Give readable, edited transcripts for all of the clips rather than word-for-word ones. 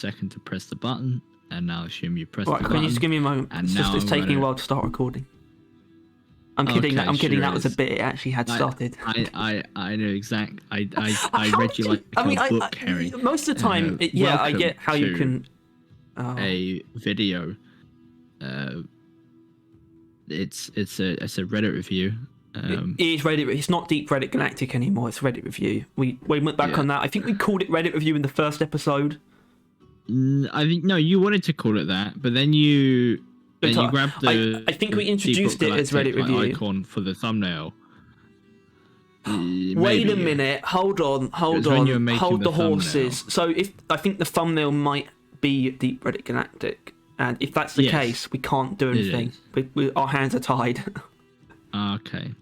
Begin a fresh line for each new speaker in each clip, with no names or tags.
second to press the button, and now assume you press the button.
Can you just give me a moment? It's taking a while to start recording. I'm kidding.
Okay,
I'm kidding.
sure
that was a
is.
bit. It actually had started.
I know exactly. I read you like a book, Harry.
Most of the time, I get how you can.
A video. It's a Reddit review.
It is Reddit. It's not Deep Reddit Galactic anymore. It's Reddit review. We went back on that. I think we called it Reddit review in the first episode.
I think no, you wanted to call it that, but then you grabbed the.
I think we introduced it as Reddit review
icon for the thumbnail.
Wait a minute. Hold on. Hold the horses. So I think the thumbnail might be Deep Reddit Galactic, and if that's the case, we can't do anything. Our hands are tied.
Okay,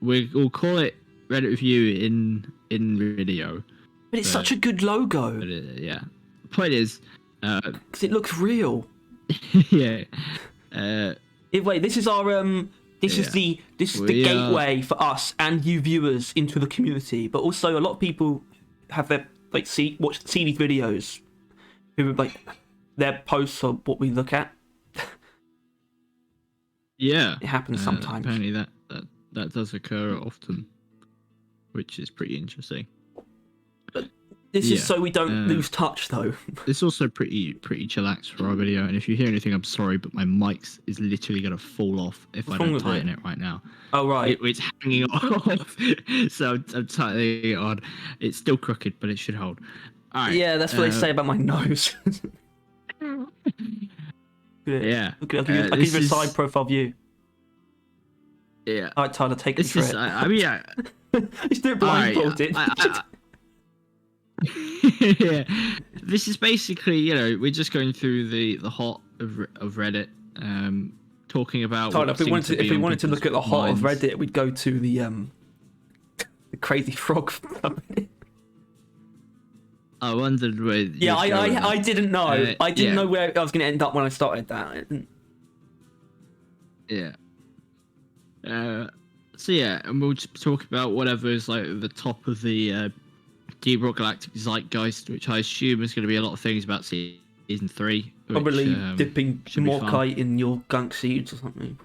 we'll call it Reddit review in video.
But it's such a good logo.
But yeah. The point is,
because it looks real.
Yeah.
Wait, this is our This is the gateway for us and you viewers into the community. But also, a lot of people have their see these videos, who their posts are what we look at.
Yeah,
it happens sometimes.
Apparently, that does occur often, which is pretty interesting.
But this is so we don't lose touch, though.
It's also pretty chillax for our video. And if you hear anything, I'm sorry, but my mic is literally gonna fall off if I don't tighten it right now.
Oh right,
it's hanging off. So I'm tightening it on. It's still crooked, but it should hold. All right.
Yeah, that's what they say about my nose.
Yeah.
Okay, I'll give you a side profile view.
Yeah.
All right, Tyler, take me through it.
I mean, yeah.
He's doing blindfolded.
Yeah. This is basically, we're just going through the hot of Reddit, talking about.
Tyler, if we wanted to look at the hot of Reddit, we'd go to the crazy frog.
I wondered where.
Yeah, I didn't know. I didn't know where I was going to end up when I started that.
Yeah. So yeah, and we'll just talk about whatever is like the top of the Deep Rock Galactic Zeitgeist, which I assume is going to be a lot of things about season 3.
Probably dipping Morkite in your gunk seeds or something.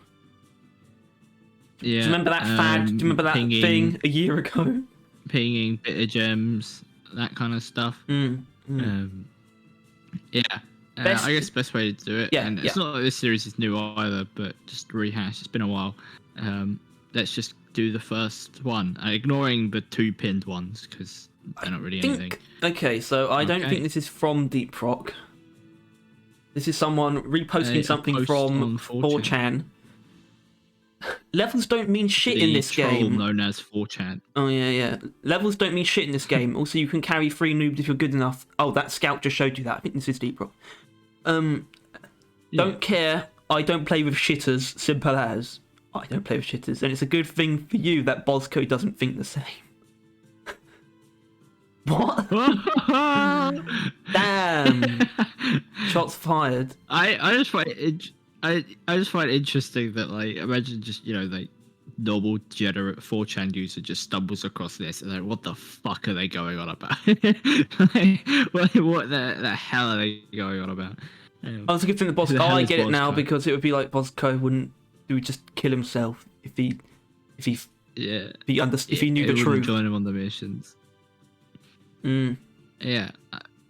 Yeah.
Do you remember that fad? Do you remember that thing a year ago?
Pinging bitter gems, that kind of stuff.
Yeah.
I guess the best way to do it. Yeah. And it's not like this series is new either, but just rehash. It's been a while. Let's just do the first one, ignoring the 2 pinned ones because they're not really anything.
Okay, so I don't think this is from Deep Rock. This is someone reposting something from 4chan. Levels don't mean shit in this game.
Known as 4chan.
Oh yeah. Levels don't mean shit in this game. Also, you can carry 3 noobs if you're good enough. Oh, that scout just showed you that. I think this is Deep Rock. Don't care. I don't play with shitters. Simple as. I don't play with shitters, and it's a good thing for you that Bosco doesn't think the same. What? Damn! Shots fired.
I just find it. I just find it interesting that imagine just normal degenerate 4chan user just stumbles across this and what the fuck are they going on about? What the hell are they going on about?
It's a good thing that Bosco. I get it now because it would be like Bosco he would just kill himself if he knew the truth.
Join him on the missions. Yeah,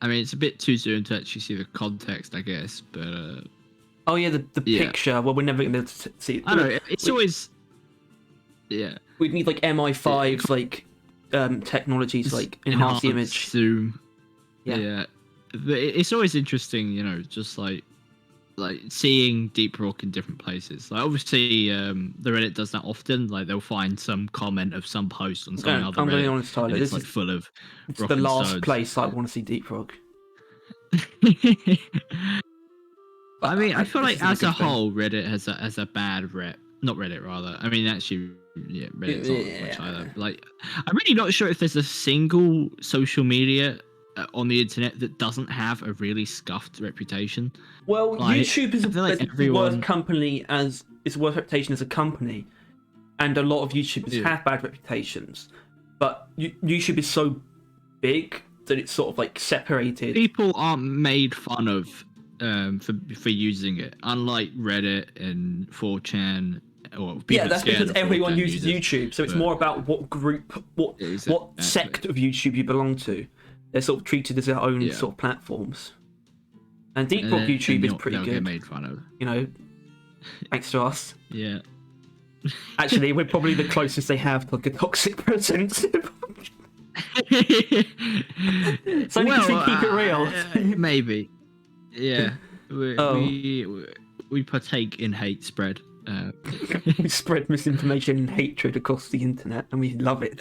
I mean it's a bit too soon to actually see the context, I guess, but.
Oh yeah, the picture. Well, we're never going to see it.
I know it's always. Yeah.
We'd need MI5 technologies enhance the image.
Zoom. Yeah. But it's always interesting, just seeing Deep Rock in different places. Obviously, the Reddit does that often. They'll find some comment of some post on some other Reddit.
I'm really honest, Tyler.
This is full of.
It's the last place I want to see Deep Rock.
I mean, I feel like as a whole, Reddit has a bad rep. Not Reddit, rather. I mean, actually, Reddit's not much either. I'm really not sure if there's a single social media on the internet that doesn't have a really scuffed reputation.
Well, YouTube is the worst company it's worst reputation as a company, and a lot of YouTubers have bad reputations. But YouTube is so big that it's sort of like separated.
People aren't made fun of for using it, unlike Reddit and 4chan. Or
Yeah, that's because everyone
4chan
uses YouTube, so it's more about what group, what sect of YouTube you belong to. They're sort of treated as their own sort of platforms. And Deep Rock YouTube is pretty good.
Get made fun of.
You know, thanks to us.
Yeah.
Actually, we're probably the closest they have to like a toxic presence. So you can keep it real.
Maybe. Yeah. We partake in hate spread.
We spread misinformation and hatred across the internet, and we love it.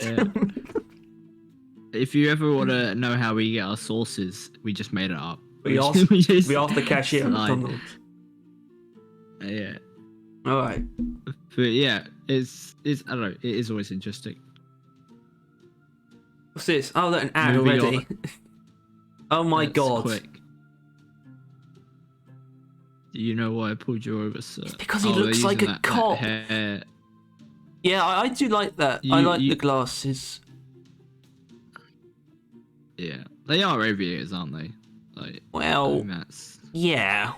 If you ever want to know how we get our sources, we just made it up.
We asked the cashier at McDonald's.
Yeah.
All right.
But yeah, it's I don't know. It is always interesting.
What's this? Oh, look, an ad already. Oh my god.
Quick. Do you know why I pulled you over, sir?
It's because he looks like a cop. Yeah, I do like that. I like the glasses.
Yeah, they are aviators, aren't they? Like,
well,
that's...
yeah.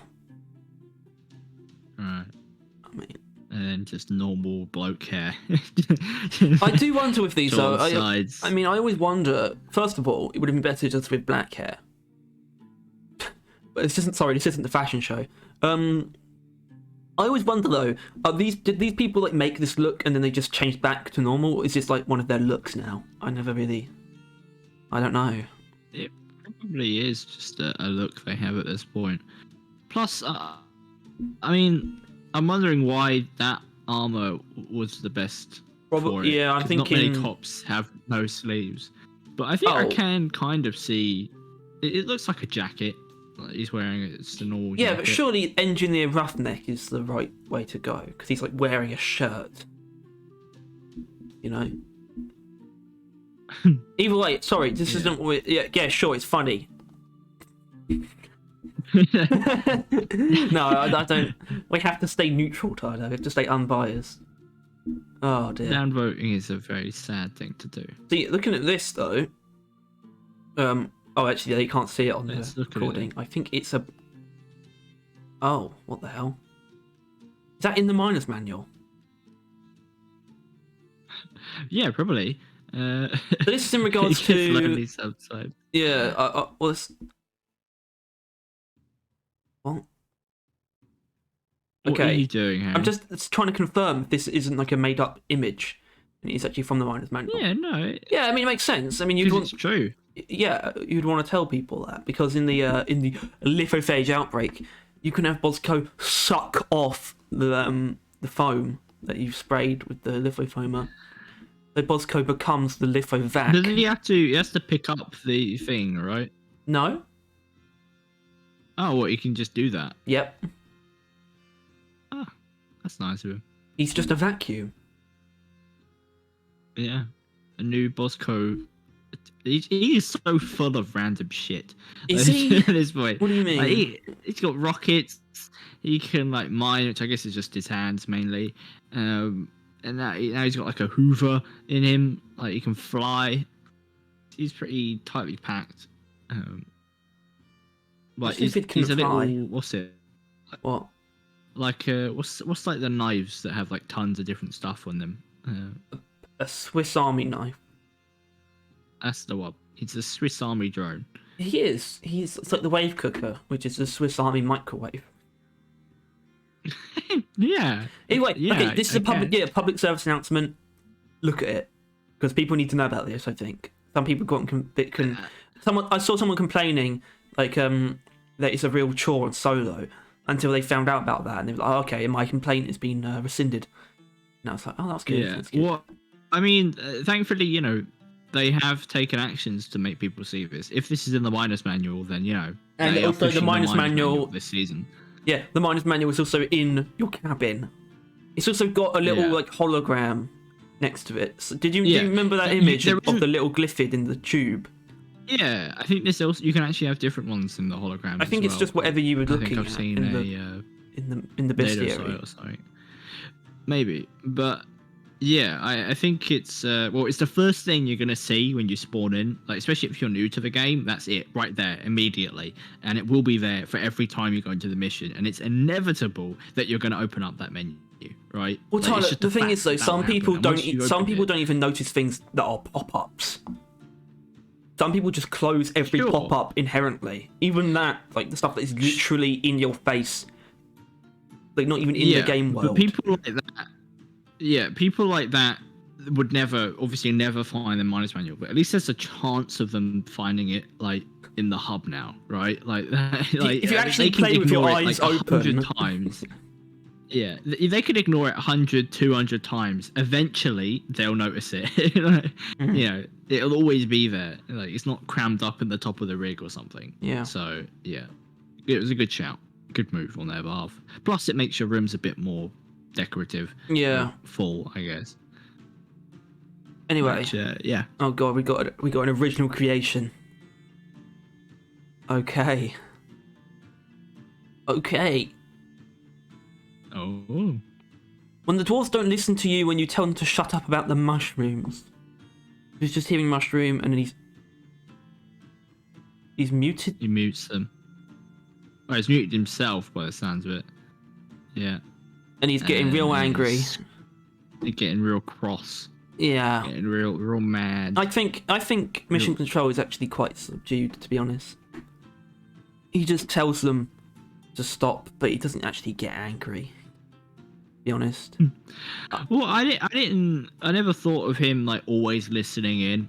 Right.
I mean,
and then just normal bloke hair.
I do wonder with these though. I mean, I always wonder. First of all, it would have been better just with black hair. But this isn't the fashion show. I always wonder though, did these people like make this look and then they just changed back to normal? Or is this like one of their looks now? I don't know.
It probably is just a look they have at this point. Plus, I mean, I'm wondering why that armor was the best.
Probably, yeah. I'm thinking
not many cops have no sleeves, but I think I can kind of see. It looks like a jacket. Like he's wearing it. It's the normal.
Yeah,
jacket.
but surely engineer roughneck is the right way to go because he's like wearing a shirt. You know. Either way, sorry, this isn't. Yeah, sure, it's funny. No, I don't. We have to stay neutral, Tyler. We have to stay unbiased. Oh dear.
Downvoting is a very sad thing to do.
See, looking at this though. Oh, actually, they can't see it on the recording. I think it's a. Oh, what the hell? Is that in the miner's manual?
Yeah, probably.
So this is in regards to. Yeah. Well, this. What? Okay.
What are you doing, Harry?
I'm just trying to confirm if this isn't like a made-up image, and it's actually from the miner's manual.
Yeah, no.
Yeah, I mean it makes sense. I mean
it's true.
Yeah, you'd want to tell people that because in the lithophage outbreak, you can have Bosco suck off the foam that you've sprayed with the lithofoamer. So Bosco becomes the lithovac.
Doesn't he have to? He has to pick up the thing, right?
No.
Oh, what? He can just do that.
Yep.
Ah, that's nice of him.
He's just a vacuum.
Yeah, a new Bosco. He is so full of random shit.
Is he?
At this point.
What do you mean?
Like, he's got rockets. He can like mine, which I guess is just his hands mainly. And now he's got like a Hoover in him. Like he can fly. He's pretty tightly packed. Like he's a little. What's it?
What?
Like what's like the knives that have like tons of different stuff on them?
A Swiss Army knife.
That's the one. He's a Swiss Army drone.
He is. It's like the wave cooker, which is the Swiss Army microwave.
Yeah.
Anyway, okay, this is a public service announcement. Look at it, because people need to know about this. I think some people I saw someone complaining like that it's a real chore on solo until they found out about that, and they were like, oh, okay, my complaint has been rescinded. And I was like, oh, that's good.
Yeah.
That's good.
Well, I mean, thankfully, you know, they have taken actions to make people see this. If this is in the miner's manual, then you know.
And also the miner's manual
this season.
Yeah, the miner's manual is also in your cabin. It's also got a little like hologram next to it. So did you remember that image of the little glyphid in the tube?
Yeah, I think this also you can actually have different ones in the hologram.
I think it's just whatever you were looking at.
I've seen
in the bestiary.
Or something. Maybe, but Yeah, I think it's well, it's the first thing you're gonna see when you spawn in, like especially if you're new to the game. That's it, right there, immediately, and it will be there for every time you go into the mission, and it's inevitable that you're gonna open up that menu, right?
Well,
Like,
Tyler,
it's just
the
a
thing
fact
is though,
that will happen, and
some
open
people
it-
don't even notice things that are pop-ups. Some people just close every
Sure.
pop-up inherently, even that, like the stuff that is literally in your face, like not even in the game world.
But people like that, people like that would obviously never find the minus manual, but at least there's a chance of them finding it like in the hub now, right? Like,
if you actually
they can
play with your
ignore it,
eyes
like,
open
100 times. Yeah, they could ignore it 100, 200 times. Eventually, they'll notice it.
Mm-hmm.
You know, it'll always be there. Like, it's not crammed up in the top of the rig or something.
Yeah.
So yeah, it was a good shout, good move on their behalf. Plus, it makes your rooms a bit more decorative.
Yeah.
Full, I guess.
Anyway.
Which, yeah.
Oh god, we got an original creation. Okay.
Oh.
When the dwarves don't listen to you when you tell them to shut up about the mushrooms. He's just hearing mushroom and then he's muted.
He mutes them. Oh, he's muted himself by the sounds of it. Yeah.
And he's getting real angry.
He's getting real cross.
Yeah.
Getting real mad.
I think Mission Control is actually quite subdued, to be honest. He just tells them to stop, but he doesn't actually get angry. To be honest.
Well, I never thought of him like always listening in.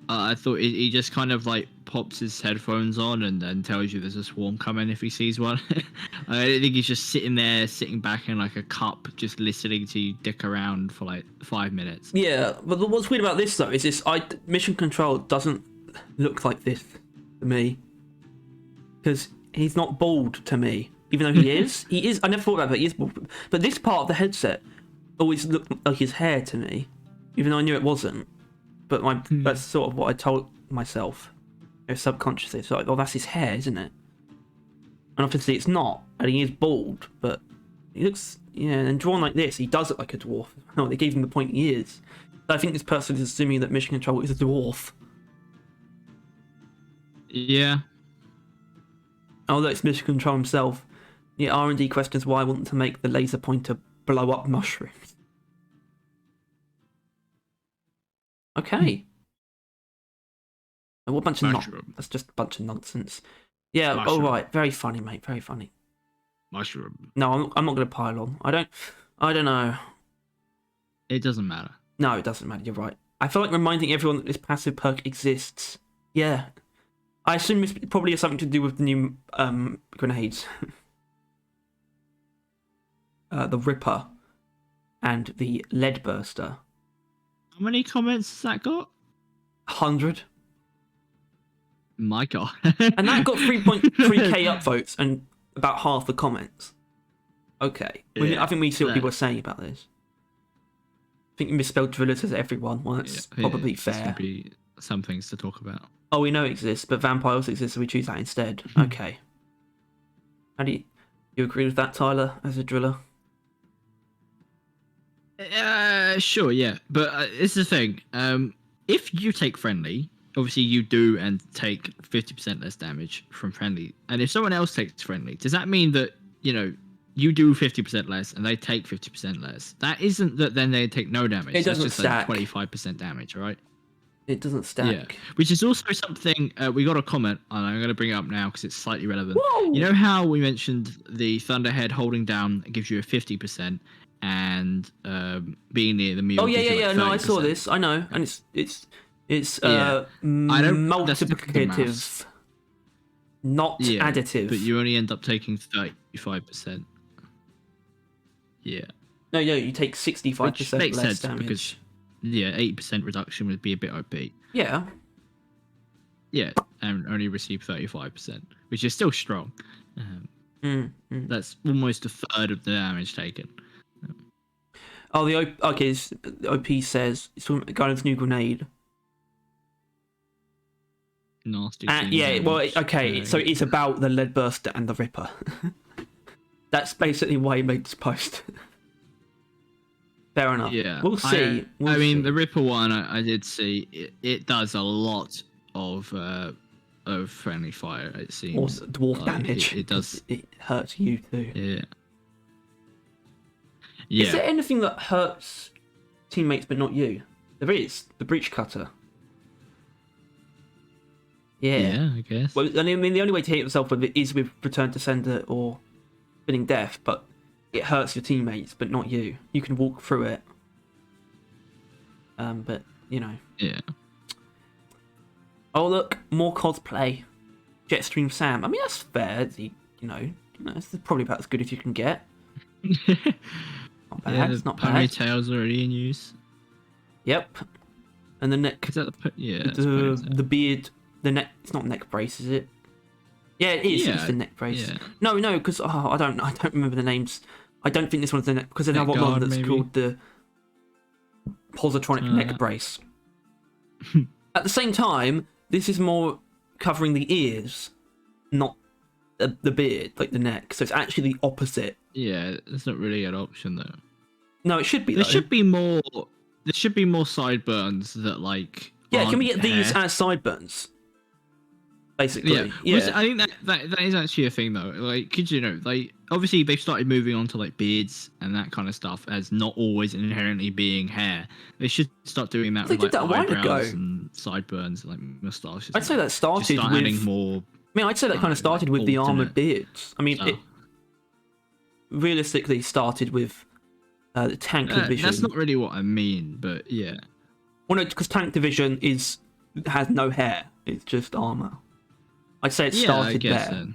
I thought he just kind of like pops his headphones on and then tells you there's a swarm coming if he sees one. I think he's just sitting back in like a cup, just listening to you dick around for like 5 minutes.
Yeah, but what's weird about this though is Mission Control doesn't look like this to me, because he's not bald to me, even though he is. He is. I never thought about it, but he is bald. But this part of the headset always looked like his hair to me, even though I knew it wasn't. But that's sort of what I told myself, subconsciously. It's like, oh, that's his hair, isn't it? And obviously it's not, and he is bald, but he looks, yeah, and drawn like this, he does look like a dwarf. No, they gave him the point he is. So I think this person is assuming that Mission Control is a dwarf.
Yeah.
Although it's Mission Control himself. Yeah, R&D questions why I want to make the laser pointer blow up mushrooms. Okay. What bunch of that's just a bunch of nonsense. Yeah,
Mushroom.
all right. Very funny, mate. Very funny.
Mushroom.
No, I'm not going to pile on. I don't know.
It doesn't matter.
No, it doesn't matter. You're right. I feel like reminding everyone that this passive perk exists. Yeah. I assume it's probably has something to do with the new grenades. The Ripper and the Lead Burster.
How many comments has that got?
100.
My God.
And that got 3.3k upvotes and about half the comments. Okay.
Yeah,
I think we see what people are saying about this. I think you misspelled drillers as everyone. Well, that's probably fair.
There's gonna be some things to talk about.
Oh, we know it exists, but vampires exist, so we choose that instead. Okay. How do you agree with that, Tyler, as a driller?
Sure, yeah. But it's the thing. If you take friendly, obviously you do and take 50% less damage from friendly. And if someone else takes friendly, does that mean that, you do 50% less and they take 50% less? That isn't that then they take no damage.
It doesn't
just
stack.
Like 25% damage, right?
It doesn't stack.
Yeah. Which is also something we got a comment, and I'm going to bring it up now because it's slightly relevant.
Whoa!
You know how we mentioned the Thunderhead holding down gives you a 50%, and being near the mule.
Oh yeah,
gives you,
yeah.
like,
No, I saw
30%.
this. I know, and it's
I don't- that's the
multiplicative,
maths.
not additive.
But you only end up taking 35%. Yeah.
No, you take 65%
Which makes
less
sense
damage.
because 8% reduction would be a bit OP.
Yeah.
Yeah, and only receive 35%, which is still strong. That's almost a third of the damage taken.
Oh, the OP says it's from Guardian's new grenade.
Nasty.
Yeah, well, okay, so it's about the Lead Burster and the Ripper. That's basically why he made this post. Fair enough.
Yeah,
We'll see.
I mean, the Ripper one, I did see it does a lot of friendly fire. It seems.
Or dwarf
like,
damage.
It does.
It hurts you too.
Yeah.
Is there anything that hurts teammates but not you? There is. The breach cutter.
Yeah, I guess.
Well, I mean, the only way to hit yourself with it is with Return to Sender or Spinning Death, but it hurts your teammates, but not you. You can walk through it. But, you know.
Yeah.
Oh, look, more cosplay. Jetstream Sam. I mean, that's fair. It's probably about as good as you can get. Not bad, it's not bad.
Ponytail's already in use.
Yep. And the neck.
Is that
the beard. The neck. It's not neck brace, is it? Yeah, it is.
Yeah,
it's the neck brace.
Yeah.
No, because I don't remember the names. I don't think this one's the neck because there's another one that's called the positronic neck brace. At the same time, this is more covering the ears, not the beard, like the neck. So it's actually the opposite.
Yeah, it's not really an option though.
No, it should be.
There should be more. There should be more sideburns that like.
Yeah, can we get
hair.
these as sideburns? Basically,
yeah. I think that is actually a thing though. Like, could you know, like obviously they've started moving on to like beards and that kind of stuff as not always inherently being hair. They should start doing that
they
with
did
like
that
eyebrows and sideburns and like moustaches.
I'd say that started
just start
with
adding more.
I mean, I'd say that kind of started with the armored beards. I mean, it realistically started with the tank division.
That's not really what I mean, but yeah.
Well, no, because tank division has no hair. It's just armor. I'd say it started there.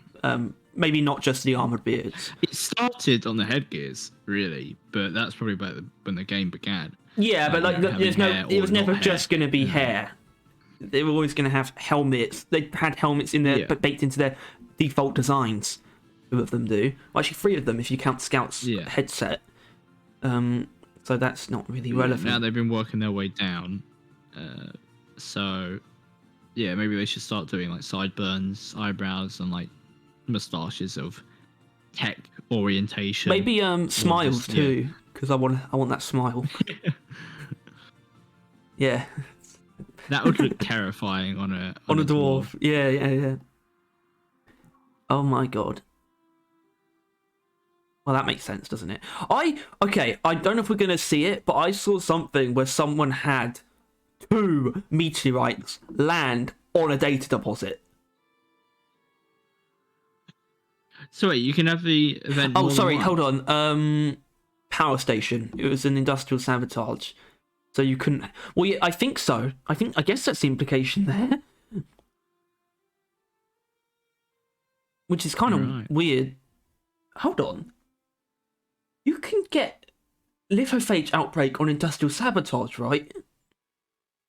Maybe not just the armored beards.
It started on the headgears, really, but that's probably about when the game began.
Yeah, but like, it was never just going to be hair. They were always going to have helmets. They had helmets in there, but baked into their default designs. Two of them do. Well, actually, three of them if you count Scout's headset. So that's not really relevant.
Now they've been working their way down. So, yeah, maybe they should start doing like sideburns, eyebrows, and like moustaches of tech orientation.
Maybe smiles too, because I want that smile. Yeah.
That would look terrifying on a
dwarf. Yeah. Oh my god. Well, that makes sense, doesn't it? I don't know if we're gonna see it, but I saw something where someone had 2 meteorites land on a data deposit.
So wait, you can have the event.
Oh, sorry, hold on. Power station. It was an industrial sabotage. So you couldn't. Well, yeah, I think so. I guess that's the implication there. Which is kind of weird. Hold on. You can get lithophage outbreak on industrial sabotage, right?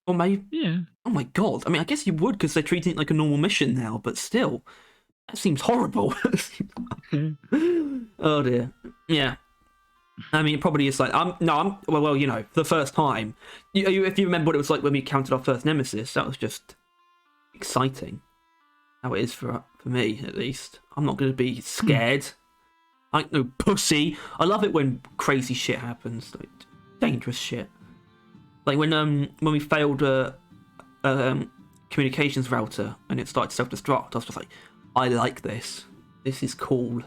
Or maybe.
Yeah.
Oh my god. I mean, I guess you would because they're treating it like a normal mission now, but still. That seems horrible. Oh dear. Yeah. I mean, it probably is like well, you know, for the first time. If you remember what it was like when we counted our first nemesis, that was just exciting. How it is for me, at least. I'm not going to be scared. I ain't no pussy. I love it when crazy shit happens, like dangerous shit. Like when we failed a communications router and it started self-destruct, I was just like, I like this. This is cool.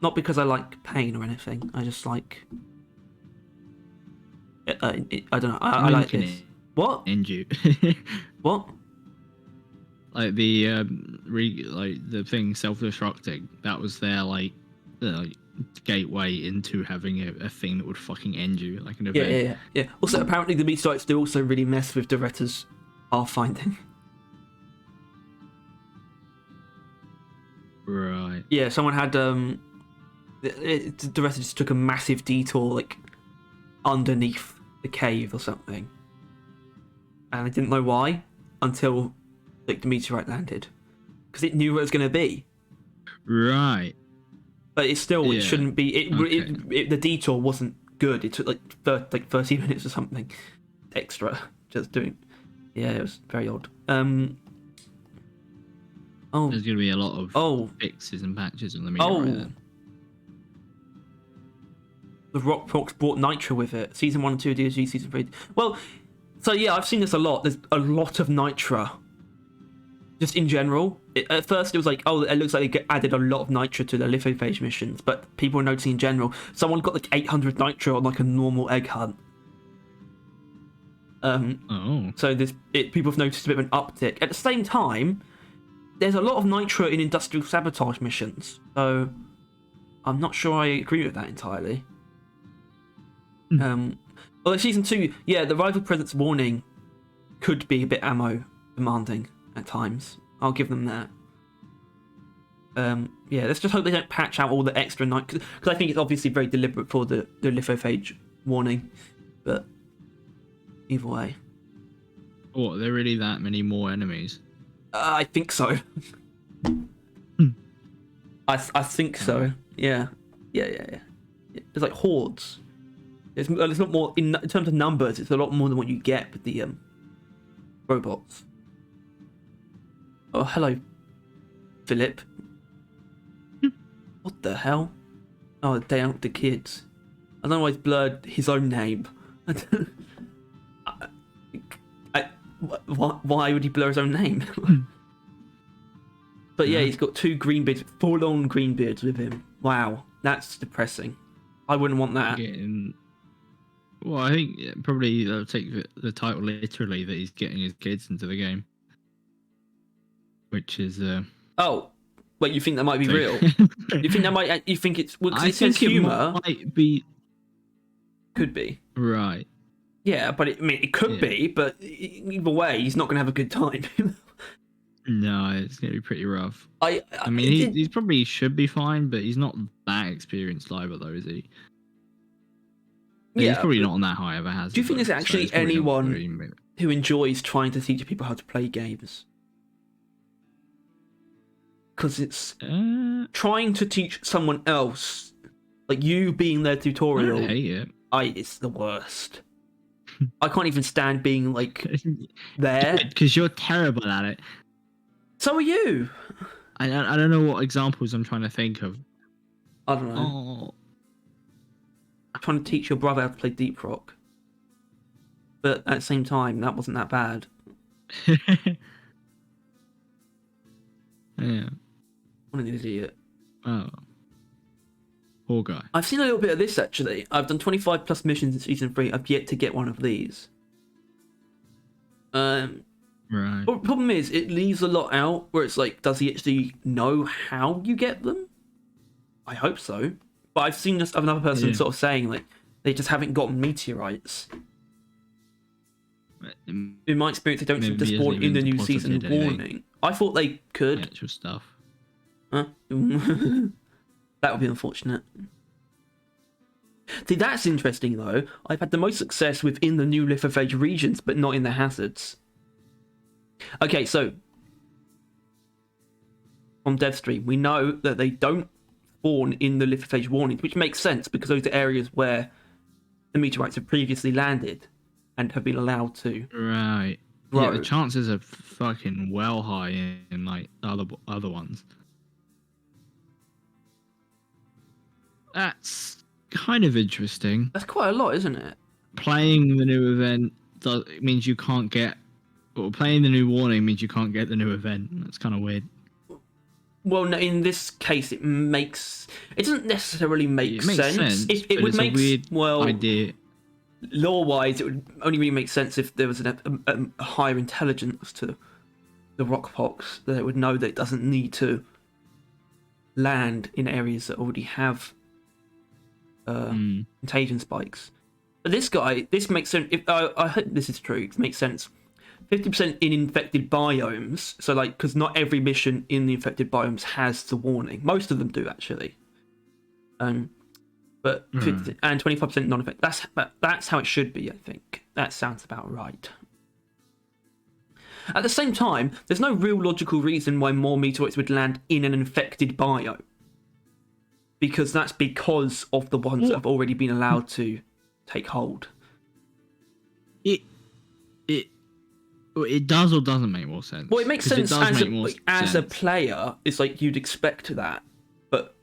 Not because I like pain or anything. I just like. I don't know. I like this. What?
End you.
What?
Like the the thing self-destructing. That was their like gateway into having a thing that would fucking end you, like an event.
Yeah. Also, apparently the meteorites do also really mess with Doretta's pathfinding.
Right.
Yeah, someone had Doretta just took a massive detour like underneath the cave or something, and I didn't know why until like the meteorite landed, because it knew where it was going to be.
Right.
But it still it shouldn't be. The detour wasn't good. It took like 30 minutes or something extra just doing. Yeah, it was very odd. Oh,
there's going to be a lot of fixes and patches on the meteorite then.
the rock procs brought nitra with it. Season 1 and 2 DSG, season 3. Well, so yeah, I've seen this a lot. There's a lot of nitra. Just in general. At first it was like, oh, it looks like they added a lot of nitra to the lithophage missions, but people were noticing in general. Someone got like 800 nitra on like a normal egg hunt. So people have noticed a bit of an uptick. At the same time, there's a lot of nitra in industrial sabotage missions, so I'm not sure I agree with that entirely. Although season 2, yeah, the rival presence warning could be a bit ammo demanding at times. I'll give them that. Yeah, let's just hope they don't patch out all the extra because I think it's obviously very deliberate for the lithophage warning, but either way.
What, are there really that many more enemies?
I think so. I think so. Yeah. There's like hordes. There's a lot more in terms of numbers. It's a lot more than what you get with the robots. Oh, hello, Philip. What the hell? Oh, they out the kids. I don't know why he's blurred his own name. Why would he blur his own name? But yeah, he's got 2 greenbeards, full-on greenbeards with him. Wow, that's depressing. I wouldn't want that.
Well, I think probably they'll take the title literally that he's getting his kids into the game. Which is...
Oh, wait, you think that might be real? You think that might... You think it's... Well,
I think humour. It might be...
Could be.
Right.
Yeah, but it could be, but either way, he's not going to have a good time.
No, it's going to be pretty rough. I mean, he probably should be fine, but he's not that experienced diver, though, is he? Yeah, he's probably not on that high of a hazard.
Do you think there's actually anyone who enjoys trying to teach people how to play games? Because it's trying to teach someone else, like you being their tutorial.
I hate it.
It's the worst. I can't even stand being like there.
Because you're terrible at it.
So are you.
I don't know what examples I'm trying to think of.
I don't know. I'm trying to teach your brother how to play Deep Rock. But at the same time, that wasn't that bad.
Yeah.
What an idiot.
Oh. Poor guy.
I've seen a little bit of this, actually. I've done 25 plus missions in Season 3. I've yet to get one of these.
Right.
But the problem is, it leaves a lot out where it's like, does he actually know how you get them? I hope so. But I've seen just another person sort of saying, like, they just haven't gotten meteorites. In my experience, they don't seem to spawn in the new season warning. I thought they could.
Actual stuff.
Huh? That would be unfortunate. See, that's interesting, though. I've had the most success within the new lithophage regions, but not in the hazards. Okay, so on Devstream, we know that they don't spawn in the lithophage warnings, which makes sense because those are areas where the meteorites have previously landed and have been allowed to
grow. Yeah, the chances are fucking well high in like other ones. That's kind of interesting.
That's quite a lot, isn't it?
Playing the new event means you can't get... Well, playing the new warning means you can't get the new event. That's kind of weird.
Well, no, in this case, it doesn't necessarily make sense. It would make...
Weird idea.
Lore-wise, it would only really make sense if there was a higher intelligence to the rockpox, that it would know that it doesn't need to land in areas that already have contagion spikes. But this makes sense. I hope this is true. It makes sense. 50% in infected biomes. So, like, because not every mission in the infected biomes has the warning. Most of them do, actually. But 50, and 25% non-infected. That's how it should be, I think. That sounds about right. At the same time, there's no real logical reason why more meteorites would land in an infected biome. Because that's because of the ones that have already been allowed to take hold.
It does or doesn't make more sense.
Well, it makes sense as a player. It's like you'd expect that, but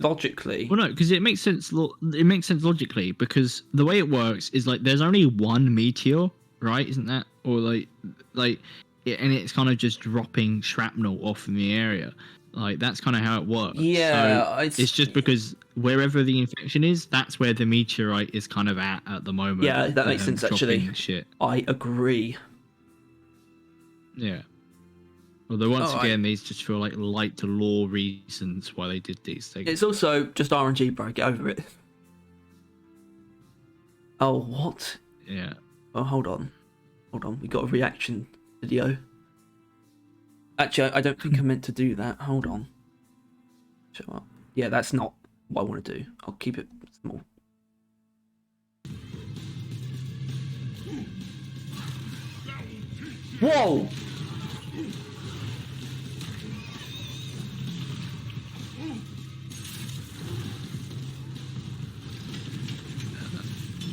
logically.
Well, no, because it makes sense. It makes sense logically because the way it works is like there's only one meteor, right? Isn't that or and it's kind of just dropping shrapnel off in the area. Like that's kind of how it works.
Yeah,
so it's just because wherever the infection is, that's where the meteorite is kind of at the moment.
Yeah, that makes sense actually.
Shit.
I agree.
Yeah. Although once again, these just feel like light to law reasons why they did these things.
It's also just RNG, bro. Get over it. Oh, what?
Yeah.
Oh, hold on. We got a reaction video. Actually, I don't think I meant to do that. Hold on. Shut up. Yeah, that's not what I want to do. I'll keep it small. Whoa!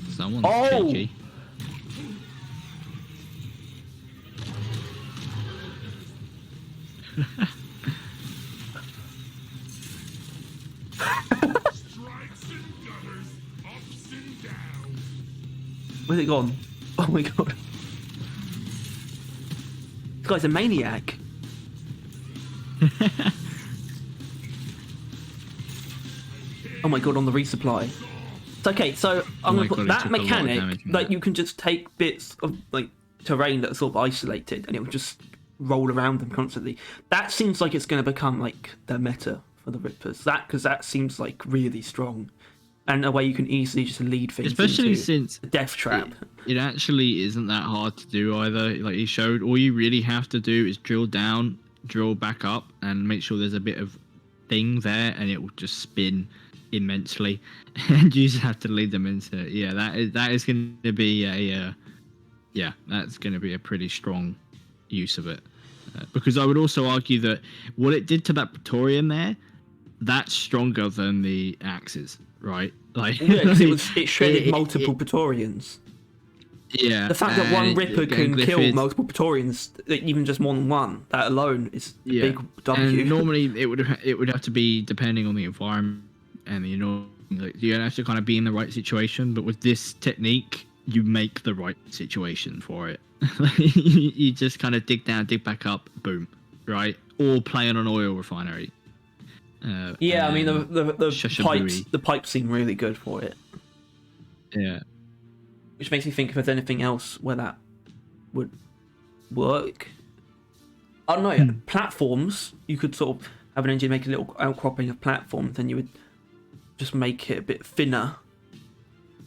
Someone's cheeky.
Where's it gone? Oh my god. This guy's a maniac. Oh my god, on the resupply. Okay, so I'm gonna put that mechanic that you can just take bits of like terrain that's sort of isolated and it will just roll around them constantly. That seems like it's going to become like the meta for the Rippers. Because that seems like really strong, and a way you can easily just lead things.
Especially
into
since
the death trap.
It actually isn't that hard to do either. Like he showed, all you really have to do is drill down, drill back up, and make sure there's a bit of thing there, and it will just spin immensely, and you just have to lead them into it. Yeah, that is going to be that's going to be a pretty strong use of it, because I would also argue that what it did to that Praetorian there, that's stronger than the axes, right? Like
because it shredded multiple Praetorians.
Yeah,
the fact that one Ripper can kill multiple Praetorians, even just more than one, that alone is a big W.
And normally it would have to be depending on the environment and like you have to kind of be in the right situation. But with this technique, you make the right situation for it. You just kind of dig down, dig back up, boom, right? Or play on an oil refinery.
I mean the pipes seem really good for it.
Yeah.
Which makes me think if there's anything else where that would work. I don't know. Platforms, you could sort of have an engine make a little outcropping of platforms, then you would just make it a bit thinner.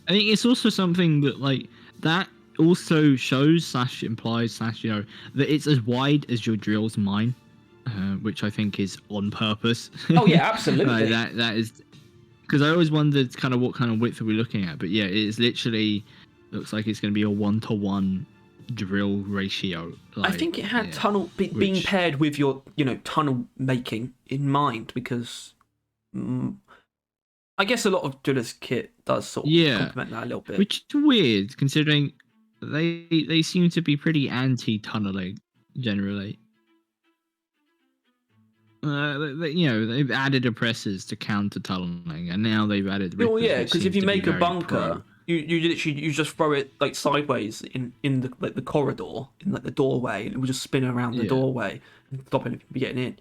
I think it's also something that like that also shows / implies / that it's as wide as your drill's mine, which I think is on purpose.
Oh yeah, absolutely.
that is because I always wondered kind of what kind of width are we looking at, but yeah, it is literally looks like it's going to be a 1-to-1 drill ratio.
Like, I think it had tunnel being paired with your tunnel making in mind, because I guess a lot of drillers kit does sort of complement that a little bit.
Which is weird considering they seem to be pretty anti-tunneling generally. They've added oppressors to counter tunneling, and now they've added.
Well, yeah, because if you make a bunker, you just throw it like sideways in the corridor, in like the doorway, and it will just spin around the doorway and stop it from getting in.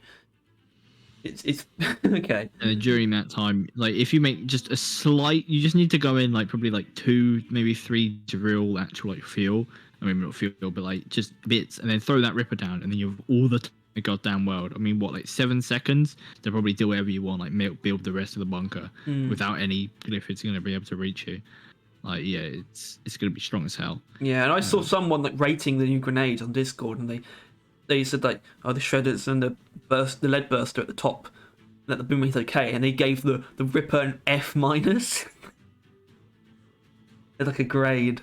It's okay.
And during that time, like if you make just a slight, you just need to go in like probably like 2, maybe 3 drill actual like fuel. I mean not fuel, but like just bits, and then throw that Ripper down, and then you have all the goddamn world. I mean, what, like 7 seconds to probably do whatever you want, like build the rest of the bunker without any glyphids going to be able to reach you. Like, yeah, it's going to be strong as hell.
Yeah, and I saw someone like rating the new grenades on Discord, and they said like, oh, the shredders and the lead burster at the top, and that the boom is okay, and they gave the Ripper an F-. It's like a grade.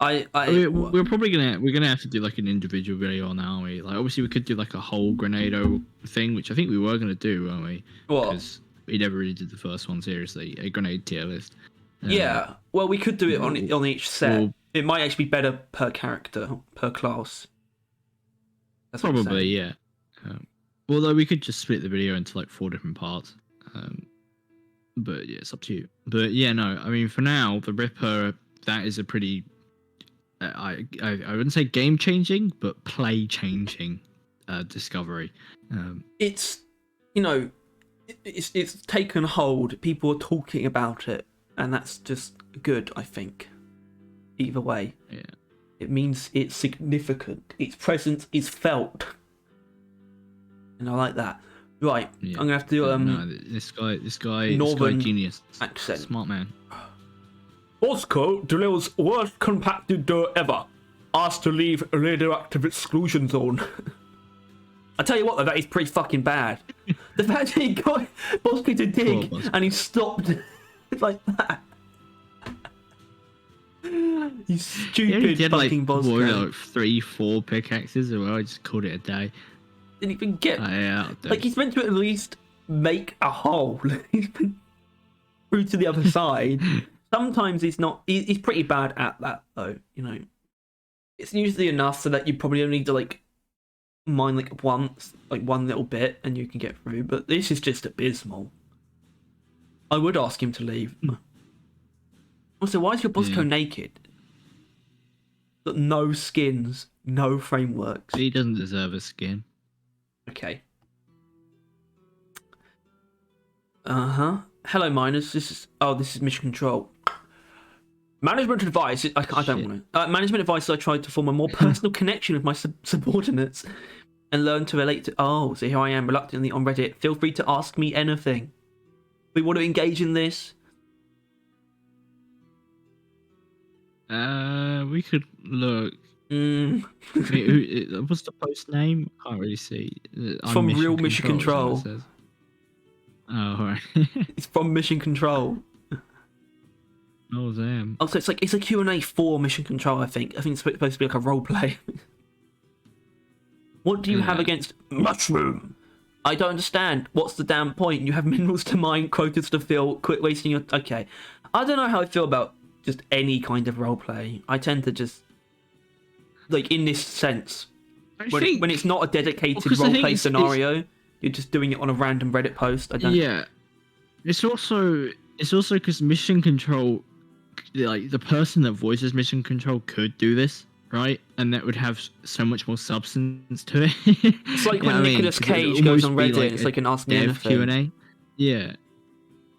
We're probably gonna have to do like an individual video on that, aren't we? Like obviously we could do like a whole Grenado thing, which I think we were gonna do, weren't we?
What?
Because we never really did the first one seriously, a grenade tier list.
Yeah, well, we could do it on each set. It might actually be better per character, per class.
That's probably, yeah. Although we could just split the video into like 4 different parts. But yeah, it's up to you. But yeah, no, I mean, for now, the Ripper, that is a pretty, I wouldn't say game changing, but play changing discovery.
It's, you know, it's taken hold. People are talking about it, and that's just good, I think. Either way.
Yeah.
It means it's significant. Its presence is felt. And I like that. Right, yeah. I'm gonna have to do
no, this guy genius,
accent.
Smart man.
Bosco delivers worst compacted dirt ever. Asked to leave radioactive exclusion zone. I tell you what, though, that is pretty fucking bad. The fact that he got Bosco to dig and he stopped like that. You stupid fucking Bosco.
Like 3-4 pickaxes as well. I just called it a day.
Didn't even get like he's meant to at least make a hole. He's been through to the other side. Sometimes he's not. He's pretty bad at that though. You know, it's usually enough so that you probably only need to like mine like once, like one little bit, and you can get through. But this is just abysmal. I would ask him to leave. Also, why is your Bosco naked? Got no skins, no frameworks.
He doesn't deserve a skin.
Okay. Hello, miners. This is Mission Control. Management advice. I don't want to. Management advice. I tried to form a more personal connection with my subordinates and learn to relate to. Oh, so here I am, reluctantly on Reddit. Feel free to ask me anything. We want to engage in this.
We could look. Wait, what's the post name? I can't really see.
It's from Mission Control.
Oh, alright.
It's from Mission Control.
Oh damn.
Oh, so it's a Q&A for Mission Control. I think it's supposed to be like a role play. What do you have against mushroom? I don't understand. What's the damn point? You have minerals to mine, quotas to fill. Quit wasting your. Okay, I don't know how I feel about just any kind of role play. I tend to just. Like, in this sense, when it's not a dedicated roleplay scenario, you're just doing it on a random Reddit post. I don't.
Yeah, it's also because Mission Control, like the person that voices Mission Control could do this, right? And that would have so much more substance to it.
It's like when Nicolas Cage goes on Reddit. Like it's like an Ask Me Anything.
Q&A. Yeah,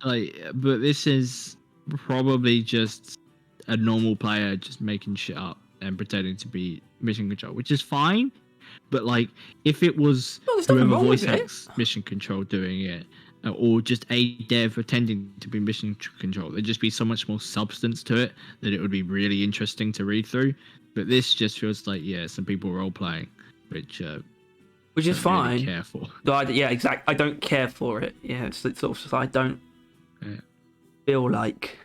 like, but this is probably just a normal player just making shit up and pretending to be Mission Control, which is fine. But like, if it was whoever voice acts Mission Control doing it, or just a dev pretending to be Mission Control, there'd just be so much more substance to it that it would be really interesting to read through. But this just feels like some people role playing, which
is fine.
Really care for.
Yeah, exactly. I don't care for it. Yeah, it's sort of just, I don't feel like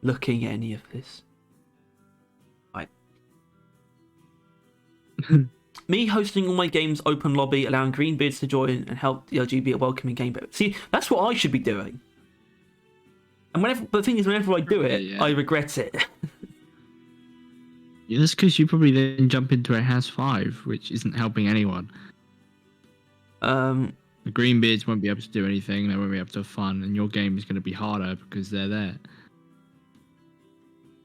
looking at any of this. Me hosting all my games open lobby, allowing greenbeards to join and help the LGB a welcoming game. See, that's what I should be doing. And but the thing is, whenever I do it, I regret it.
Yeah, that's because you probably then jump into a Has 5, which isn't helping anyone. The greenbeards won't be able to do anything. They won't be able to have fun, and your game is going to be harder because they're there.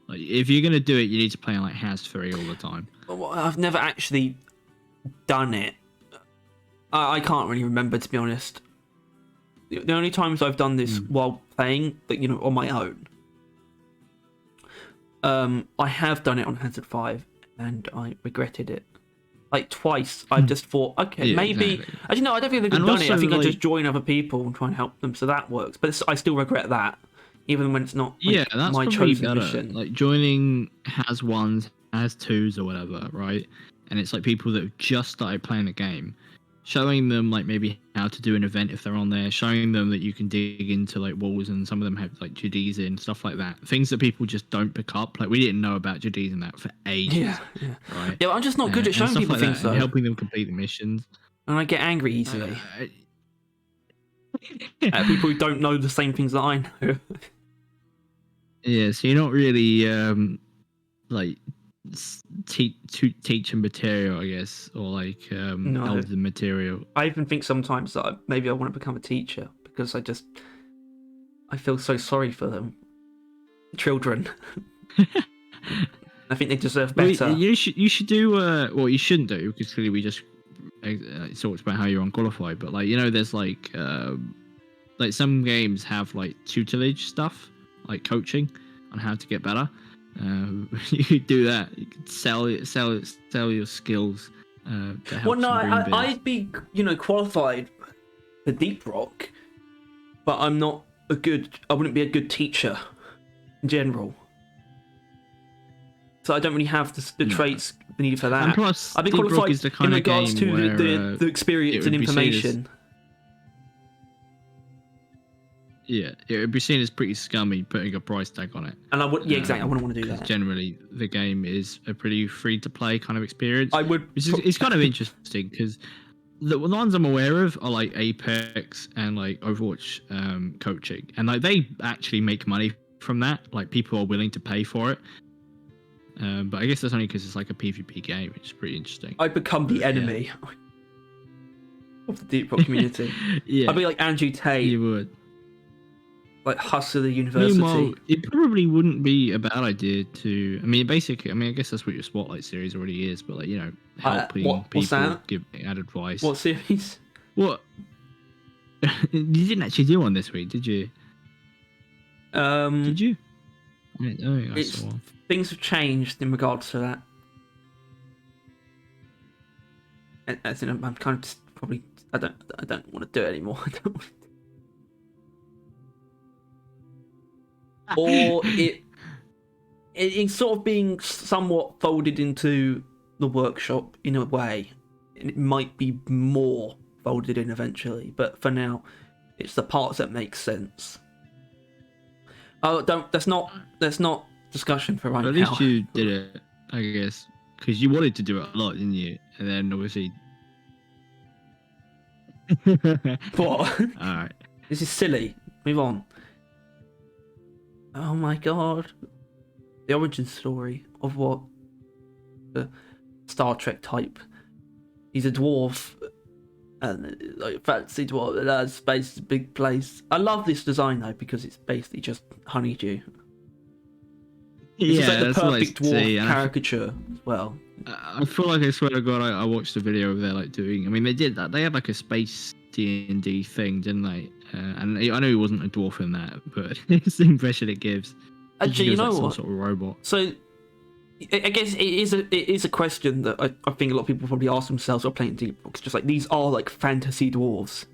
Like, if you're going to do it, you need to play on like Has 3 all the time.
Well, I've never actually done it. I can't really remember, to be honest. The only times I've done this while playing, like, you know, on my own, I have done it on Hazard 5, and I regretted it. Like, twice, I've just thought, okay, maybe... Exactly. I don't know, I don't think I've done it. I think I just join other people and try and help them, so that works. But I still regret that, even when it's not
that's
my chosen mission.
Like, joining Has 1s, Has 2s or whatever, right? And it's like people that have just started playing the game, showing them like maybe how to do an event if they're on there, showing them that you can dig into like walls, and some of them have like GDs in, stuff like that. Things that people just don't pick up. Like, we didn't know about GDs and that for ages.
Yeah.
Right?
Yeah, I'm just not good at showing people
like
things, though.
And helping them complete the missions.
And I get angry easily. At people who don't know the same things that I know.
Yeah, so you're not really like teaching material, I guess, or like elder material.
I even think sometimes that maybe I want to become a teacher because I feel so sorry for them, children. I think they deserve better.
Well, you should do well. You shouldn't do, because clearly we just talked about how you're unqualified. But like, there's like some games have like tutelage stuff, like coaching on how to get better. You could do that. You could sell your skills. To help
I'd be qualified for Deep Rock, but I wouldn't be a good teacher in general. So I don't really have the traits needed for that.
And plus,
I'd be
Deep
qualified
Rock is the kind
in
of
regards
game
to the experience and information.
Yeah, it would be seen as pretty scummy putting a price tag on it.
And I would, exactly. I wouldn't want to do that.
Generally, the game is a pretty free-to-play kind of experience. It's kind of interesting because the ones I'm aware of are like Apex and like Overwatch coaching, and like they actually make money from that. Like people are willing to pay for it. But I guess that's only because it's like a PvP game, which is pretty interesting.
I'd become the enemy of the Deep Rock community.
Yeah,
I'd be like Andrew Tate.
You would.
Like hustler university.
Meanwhile, it probably wouldn't be a bad idea to. I guess that's what your Spotlight series already is. But like, helping people, give advice.
What series?
What? You didn't actually do one this week, did you? Did you? I don't think I saw one.
Things have changed in regards to that. As in, I'm kind of just probably. I don't want to do it anymore. Or it's sort of being somewhat folded into the workshop in a way. It might be more folded in eventually, but for now, it's the parts that make sense. Oh, that's not discussion for right now.
At least you did it, I guess, because you wanted to do it a lot, didn't you? And then obviously.
What?
Alright.
This is silly. Move on. Oh my god. The origin story of what? The Star Trek type. He's a dwarf. And like fancy dwarf that space is a big place. I love this design though, because it's basically just honeydew. It's like the perfect dwarf caricature as well.
I feel like, I swear to God, I watched a video of like doing. I mean, they did that. They had like a space D&D thing, didn't they? And I know he wasn't a dwarf in that, but it's the impression it gives.
Actually, you know what?
Some sort of robot.
So, I guess it is a question that I think a lot of people probably ask themselves while playing Deep Rock. It's just like, these are like fantasy dwarves.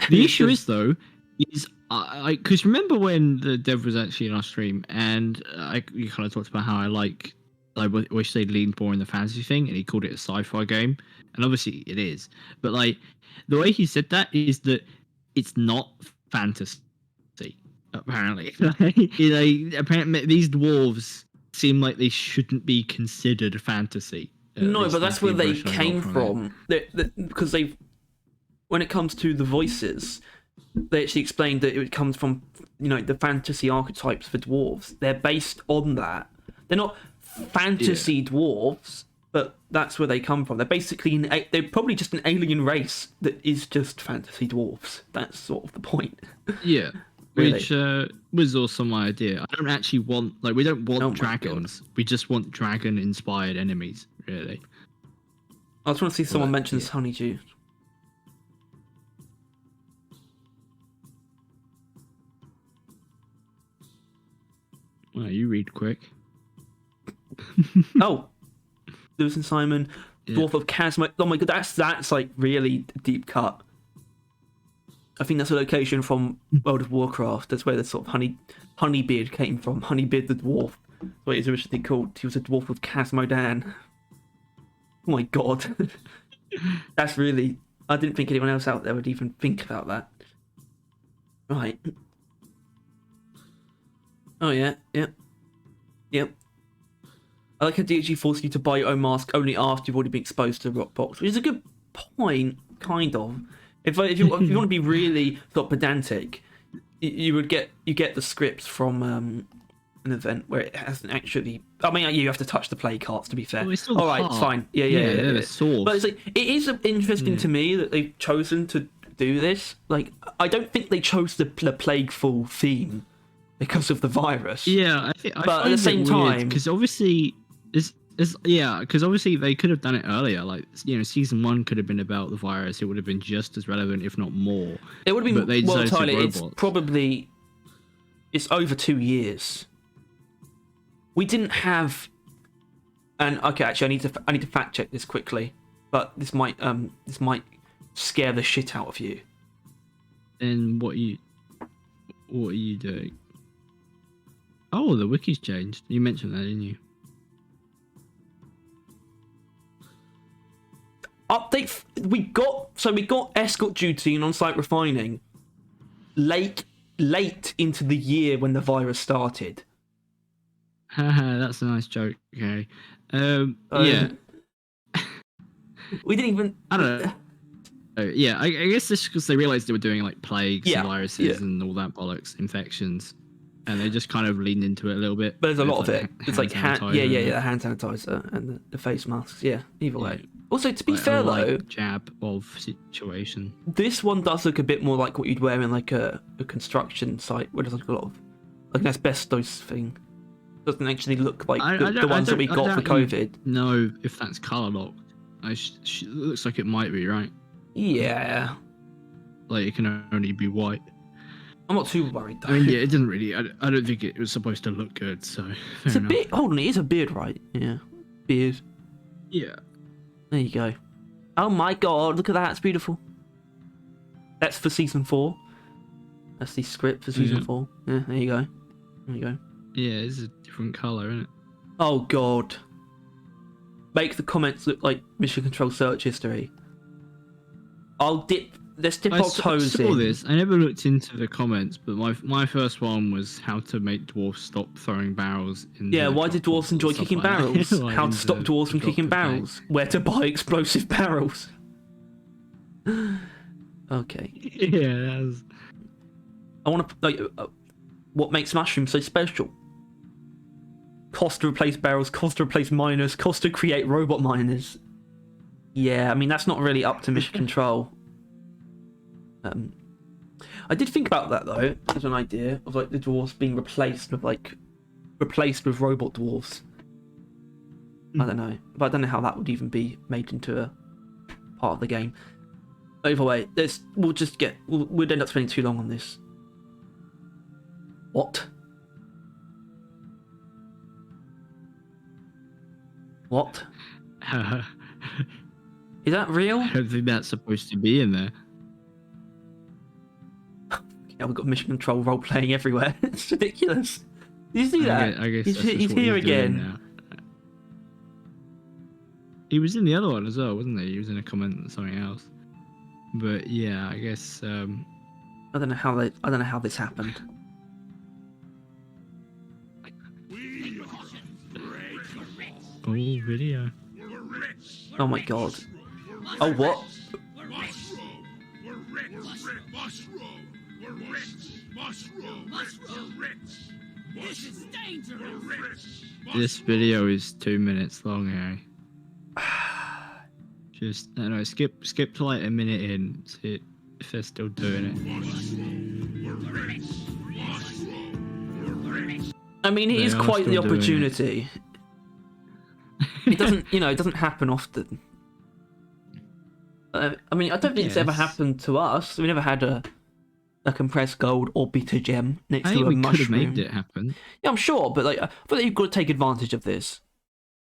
The issue is though, because remember when the dev was actually in our stream, and you kind of talked about how I wish they'd leaned more in the fantasy thing, and he called it a sci-fi game, and obviously it is. But like the way he said that is that it's not fantasy. Apparently, apparently these dwarves seem like they shouldn't be considered fantasy.
No, but that's where they came from. Because when it comes to the voices, they actually explained that it comes from the fantasy archetypes for dwarves. They're based on that. They're not fantasy dwarves, but that's where they come from. They're basically they're probably just an alien race that is just fantasy dwarves. That's sort of the point.
Yeah. Really? Which was also my idea. I don't actually want we don't want dragons. We just want dragon-inspired enemies, really.
I just want to see someone mentions honeydew.
Well, you read quick.
Oh, Lewis and Simon, Dwarf of Chasmo. Oh my god, that's like really deep cut. I think that's a location from World of Warcraft. That's where the sort of Honeybeard came from. Honeybeard the dwarf. That's what he's originally called. He was a dwarf of Casmodan. Oh my god. That's really... I didn't think anyone else out there would even think about that. Right. Oh yeah, yep. I like how DHG forces you to buy your own mask only after you've already been exposed to the rock box, which is a good point, kind of. If you want to be really pedantic, you get the scripts from an event where it hasn't actually. I mean, you have to touch the play cards to be fair.
Well, it's still
all right, it's fine. Yeah.
They're the source.
But it's like it is interesting to me that they've chosen to do this. Like, I don't think they chose the Plagueful theme because of the virus.
Yeah,
but at the same time,
because obviously because obviously they could have done it earlier. Like, you know, season 1 could have been about the virus. It would have been just as relevant, if not more.
It would have been.
But they
Well,
decided
Tyler,
to
it's over 2 years. We didn't have. And okay, actually, I need to fact check this quickly, but this might scare the shit out of you.
Then what are you doing? Oh, the wiki's changed. You mentioned that, didn't you?
Update. We got escort duty and on-site refining late into the year when the virus started.
Haha, that's a nice joke. Okay. Yeah.
We didn't even.
I don't know. Yeah, I guess it's because they realized they were doing like plagues and viruses and all that bollocks, infections, and they just kind of leaned into it a little bit.
But there's a lot of it. It's like hand
sanitizer.
and the face masks. Yeah, either way. Also, to be fair though,
jab of situation.
This one does look a bit more like what you'd wear in like a construction site, where there's like a lot of like an asbestos thing. Doesn't actually look like the ones that we got for COVID.
No, if that's color locked, it looks like it might be, right?
Yeah.
Like it can only be white.
I'm not too worried though.
I mean, yeah, it doesn't really. I don't think it was supposed to look good. So
it's a bit. Hold on, it is a beard, right? Yeah, beard.
Yeah.
There you go. Oh my god, look at that, it's beautiful. That's for season 4. That's the script for season 4. Yeah, there you go. There you go.
Yeah, it's a different colour, isn't it?
Oh god. Make the comments look like Mission Control search history. Let's dip our toes in.
I saw this. I never looked into the comments, but my first one was how to make dwarves stop throwing barrels.
Why did dwarves enjoy kicking barrels?
Like
how to stop dwarves from kicking barrels? Where to buy explosive barrels? Okay.
Yeah, that's...
I want to what makes mushrooms so special? Cost to replace barrels, cost to replace miners, cost to create robot miners. Yeah, I mean that's not really up to Mission Control. I did think about that though, as an idea of like the dwarves being replaced with robot dwarves. I don't know, but I don't know how that would even be made into a part of the game. Either way, we'd end up spending too long on this. What? What? Is that real?
I don't think that's supposed to be in there.
Yeah, we've got Mission Control role playing everywhere. It's ridiculous. Did you see that?
I guess
he's here again.
He was in the other one as well, wasn't he? He was in a comment on something else. But yeah, I guess.
I don't know how this happened.
Oh, video.
Oh my god. Oh what?
This video is 2 minutes long, eh? Just, I don't know, skip to like a minute in, see if they're still doing
it. I mean, it is quite the opportunity. It doesn't happen often. I mean, I don't think it's ever happened to us. We never had a compressed gold or beta gem next to a mushroom.
I think we could have made it happen.
Yeah, I'm sure, but like, I feel like you've got to take advantage of this.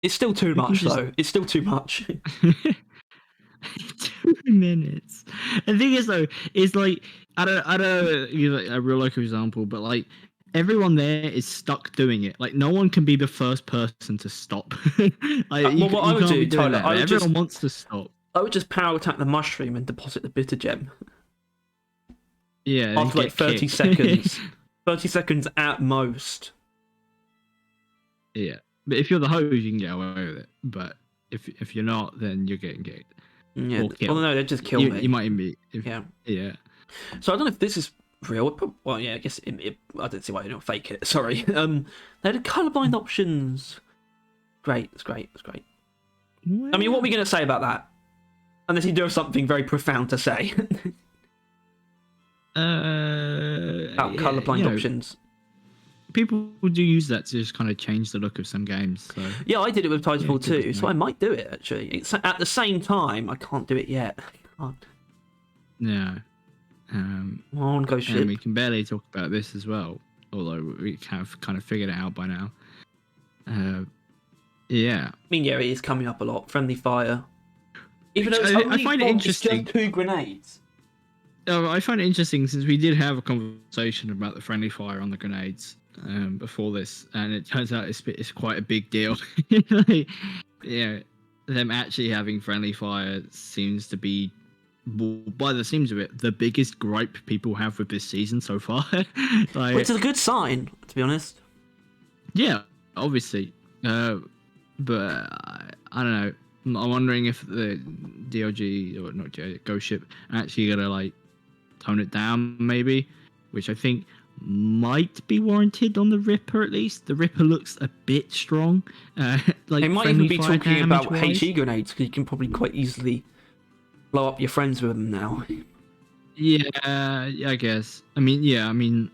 It's still too much, though. It's still too much.
2 minutes. The thing is, though, is like I don't give like a real life example, but like everyone there is stuck doing it. Like no one can be the first person to stop.
What I would do, Tyler,
everyone wants to stop.
I would just power attack the mushroom and deposit the bitter gem.
Yeah.
After like 30 seconds. 30 seconds at most.
Yeah. But if you're the host, you can get away with it. But if you're not, then you're getting kicked.
Yeah. Well, no, they just kill me.
You might even be.
Yeah.
Yeah.
So I don't know if this is real. Well, yeah, I guess I don't see why they don't fake it. Sorry. They had colorblind options. Great. It's great. It's great.
Well,
I mean, what are we going to say about that? Unless you do have something very profound to say about colorblind options.
People do use that to just kind of change the look of some games. So.
Yeah, I did it with Titanfall 2, so I might do it actually. It's, at the same time, I can't do it yet. I can't.
Yeah.
On Ghost Ship.
And we can barely talk about this as well, although we have kind of figured it out by now. Yeah.
I mean, yeah, it is coming up a lot. Friendly fire. Even though I find it interesting. It's just 2 grenades.
I find it interesting since we did have a conversation about the friendly fire on the grenades before this, and it turns out it's quite a big deal. Like, yeah, them actually having friendly fire seems to be, by the seams of it, the biggest gripe people have with this season so far. Like,
which is a good sign, to be honest.
Yeah, obviously. But I don't know. I'm wondering if the DLG or not DLG, Ghost Ship actually gonna like tone it down, maybe, which I think might be warranted on the Ripper at least. The Ripper looks a bit strong. Like
they might even be talking about HE grenades because you can probably quite easily blow up your friends with them now.
Yeah, I guess. I mean,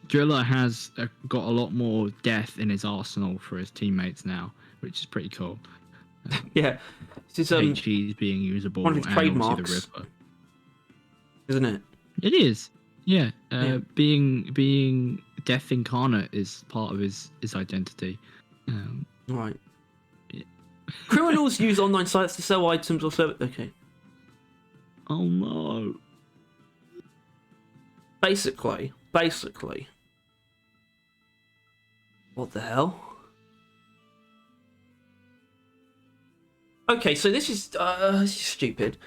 Driller has got a lot more death in his arsenal for his teammates now, which is pretty cool.
Yeah, this is
HE being usable,
one of his trademarks,
the Ripper,
isn't it?
It is. Yeah, being Death Incarnate is part of his identity.
Right.
Yeah.
Criminals use online sites to sell items or service. Okay.
Oh no.
Basically. What the hell? Okay, so this is stupid.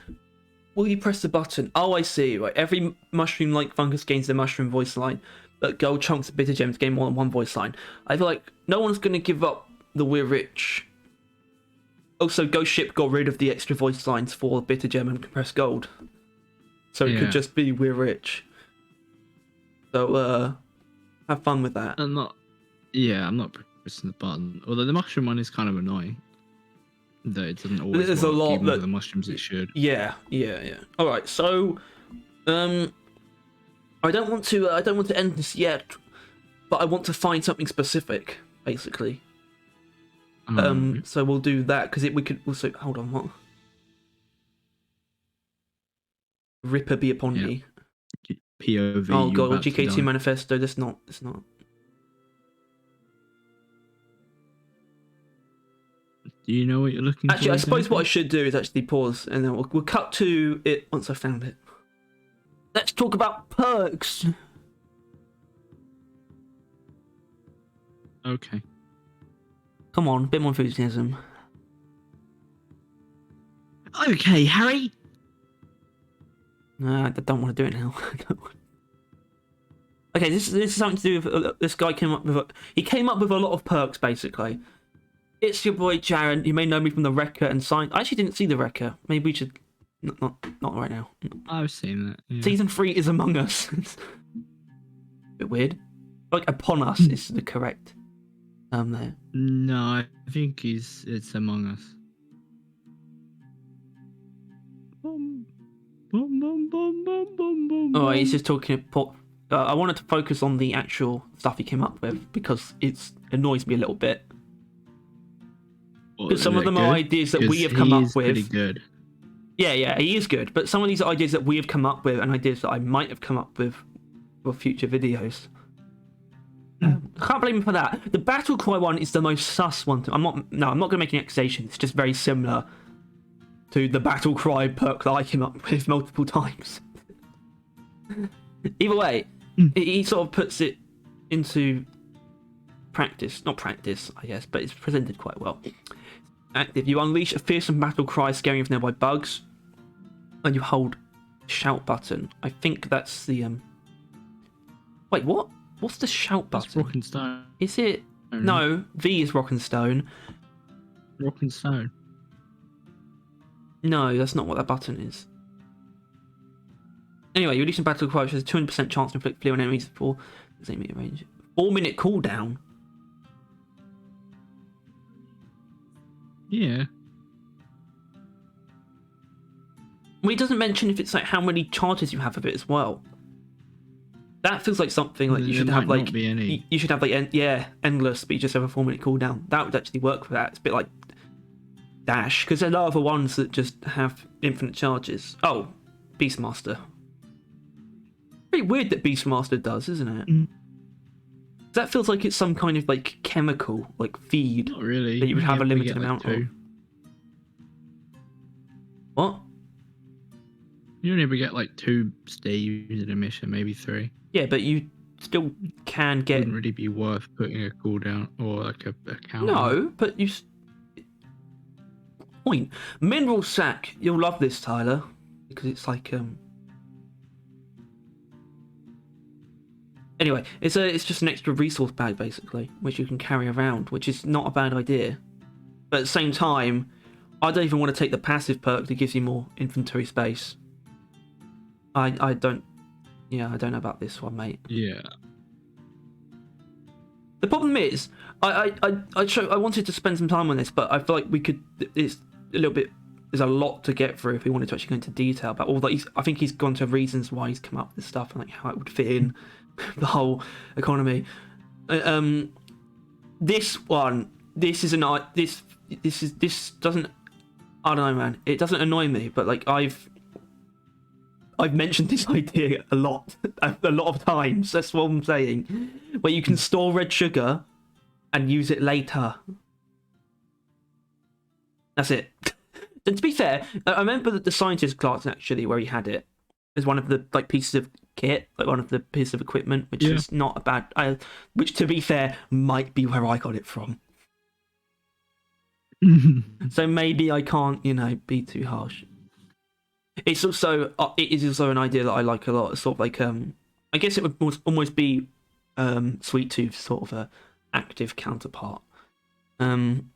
Will you press the button? Oh, I see. Right, every mushroom-like fungus gains a mushroom voice line, but gold chunks of bitter gems gain more than one voice line. I feel like no one's gonna give up the We're Rich. Also, Ghost Ship got rid of the extra voice lines for bitter gem and compressed gold, so it could just be We're Rich. So, have fun with that.
I'm not pressing the button. Although the mushroom one is kind of annoying. Though it doesn't always
There's
work,
a lot
even
that
with the mushrooms it should.
Yeah. All right, so, I don't want to end this yet, but I want to find something specific, basically. So we'll do that because we could also hold on. What? Ripper be upon me.
POV.
Oh god, GK2 manifesto. That's not.
Do you know what you're looking for?
Actually, I suppose what I should do is actually pause and then we'll cut to it once I found it. Let's talk about perks.
Okay.
Come on, a bit more enthusiasm.
Okay, Harry.
I don't want to do it now. Okay, this is something to do with this guy came up with. He came up with a lot of perks, basically. It's your boy Jaren. You may know me from the Wrecker and Sign. I actually didn't see the Wrecker. Maybe we should not right now.
I've seen that. Yeah.
Season 3 is Among Us. Bit weird. Like Upon Us is the correct there.
No, I think it's Among Us.
Oh, he's just talking. I wanted to focus on the actual stuff he came up with because it annoys me a little bit. Because some of them are ideas that we have come up with.
Pretty good.
Yeah, he is good. But some of these are ideas that we have come up with and ideas that I might have come up with for future videos. I can't blame him for that. The battle cry one is the most sus one. I'm not going to make an accusation. It's just very similar to the battle cry perk that I came up with multiple times. Either way, he sort of puts it into practice. Not practice, I guess, but it's presented quite well. Active. You unleash a fearsome battle cry scaring of nearby bugs, and you hold shout button. I think that's the Wait, what? What's the shout button?
That's Rock and Stone.
Is it? No, V is Rock and Stone.
Rock and Stone.
No, that's not what that button is. Anyway, you release a battle cry, which has a 200% chance to inflict fear on enemies for 8 meter range. 4-minute cooldown.
Yeah.
Well, he doesn't mention if it's like how many charges you have of it as well. That feels like something like you should have like you should have like endless, but you just have a 4-minute cooldown. That would actually work for that. It's a bit like Dash, because there are other ones that just have infinite charges. Oh, Beastmaster. Pretty weird that Beastmaster does, isn't it?
Mm.
That feels like it's some kind of like chemical, like feed.
Not really.
That you would have a limited amount of. What?
You only ever get like 2 staves in a mission, maybe 3.
Yeah, but you still can get.
Wouldn't really be worth putting a cooldown or like a counter.
No, but you. Point. Mineral sack. You'll love this, Tyler, because it's like Anyway, it's just an extra resource bag basically, which you can carry around, which is not a bad idea. But at the same time, I don't even want to take the passive perk that gives you more inventory space. I don't know about this one, mate.
Yeah.
The problem is, I wanted to spend some time on this, but I feel like we could. It's a little bit. There's a lot to get through if we wanted to actually go into detail about all that. I think he's gone to reasons why he's come up with this stuff and like how it would fit in the whole economy. This one, this doesn't. I don't know, man. It doesn't annoy me, but like I've mentioned this idea a lot of times. That's what I'm saying. Where you can store red sugar and use it later. That's it. And to be fair, I remember that the scientist class actually, where he had it, is one of the like pieces of kit, like one of the pieces of equipment, which is not a bad. Which, to be fair, might be where I got it from. So maybe I can't, be too harsh. It's also it is also an idea that I like a lot. It's sort of like I guess it would almost be Sweet Tooth's sort of a active counterpart. Good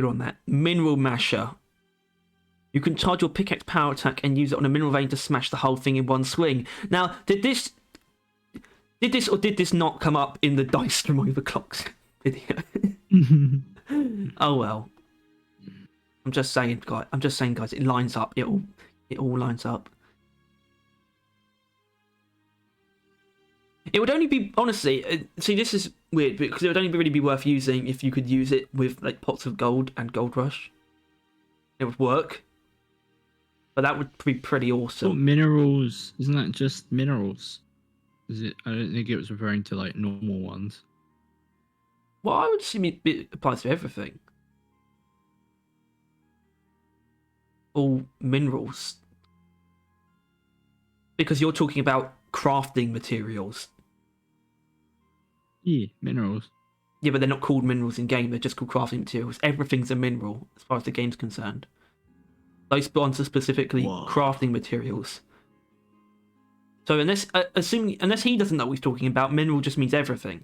on that. Mineral Masher. You can charge your pickaxe power attack and use it on a mineral vein to smash the whole thing in one swing. Now, did this or did this not come up in the Dice from Overclocks video? Oh well. I'm just saying, guys. It lines up. It all lines up. It would only be, honestly, see, this is weird because it would only really be worth using if you could use it with like pots of gold and Gold Rush. It would work, but that would be pretty awesome.
What minerals? Isn't that just minerals? Is it? I don't think it was referring to like normal ones.
Well, I would assume it applies to everything. All minerals, because you're talking about crafting materials.
Yeah, minerals.
Yeah, but they're not called minerals in game. They're just called crafting materials. Everything's a mineral as far as the game's concerned. Those ones are specifically crafting materials. So unless he doesn't know what he's talking about, mineral just means everything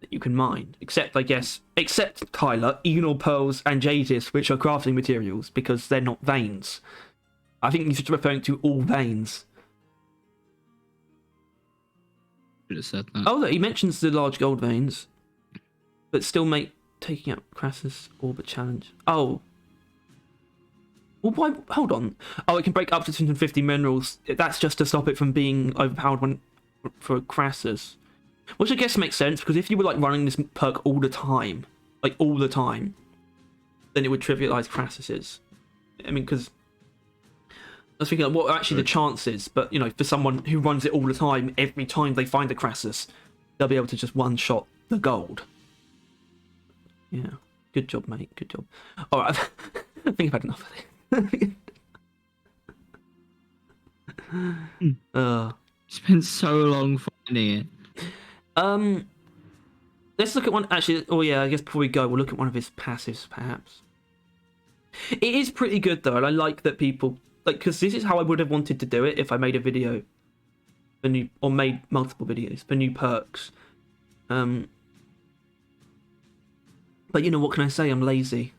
that you can mine, except Tyler, Enor pearls and jadis, which are crafting materials because they're not veins. I think he's just referring to all veins.
Should have said that.
Oh, look, he mentions the large gold veins, but still make taking out Crassus orbit challenge. Oh. Well, why? Hold on. Oh, it can break up to 250 minerals. That's just to stop it from being overpowered for Crassus. Which I guess makes sense, because if you were like running this perk all the time, then it would trivialize Crassus's. I mean, because I was thinking, like, what are actually the chances? But, for someone who runs it all the time, every time they find a Crassus, they'll be able to just one-shot the gold. Yeah. Good job, mate. Good job. All right. I think I've had enough of this.
Spent so long finding it.
Let's look at one. Actually, I guess before we go, we'll look at one of his passives, perhaps. It is pretty good though, and I like that people because this is how I would have wanted to do it if I made a video or made multiple videos for new perks. But what can I say? I'm lazy.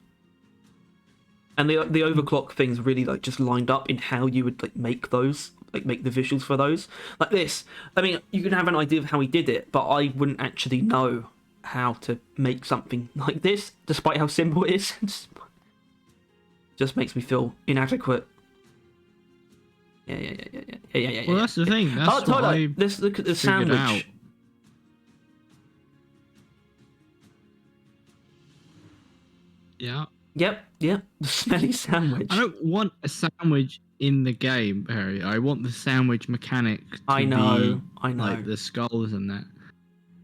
And the overclock things really just lined up in how you would make those like make the visuals for those. Like this, I mean, you can have an idea of how he did it, but I wouldn't actually know how to make something like this, despite how simple it is. Just makes me feel inadequate. Yeah.
Well, that's the thing. That's what I
let's look at the sandwich.
out. Yeah.
Yep. The smelly sandwich.
I don't want a sandwich in the game, Harry. I want the sandwich mechanic to
I know.
like the skulls and that.